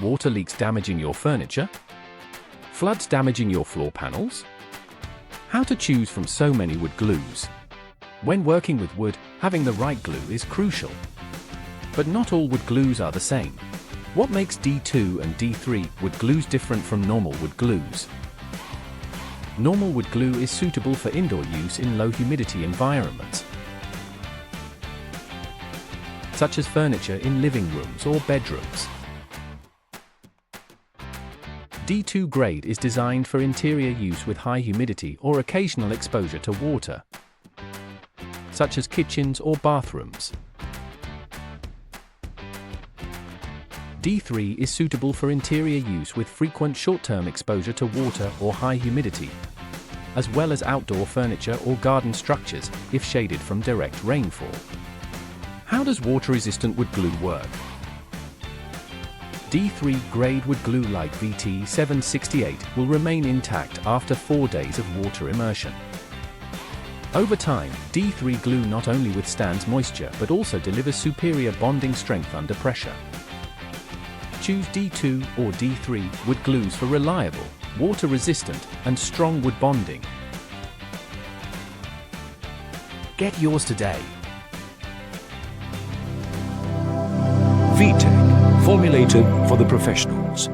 Water leaks damaging your furniture? Floods damaging your floor panels? How to choose from so many wood glues? When working with wood, having the right glue is crucial. But not all wood glues are the same. What makes D2 and D3 wood glues different from normal wood glues? Normal wood glue is suitable for indoor use in low humidity environments, such as furniture in living rooms or bedrooms. D2 grade is designed for interior use with high humidity or occasional exposure to water, such as kitchens or bathrooms. D3 is suitable for interior use with frequent short-term exposure to water or high humidity, as well as outdoor furniture or garden structures if shaded from direct rainfall. How does water-resistant wood glue work? D3 grade wood glue like VT768 will remain intact after 4 days of water immersion. Over time, D3 glue not only withstands moisture but also delivers superior bonding strength under pressure. Choose D2 or D3 wood glues for reliable, water-resistant, and strong wood bonding. Get yours today. VTech, formulated for the professionals.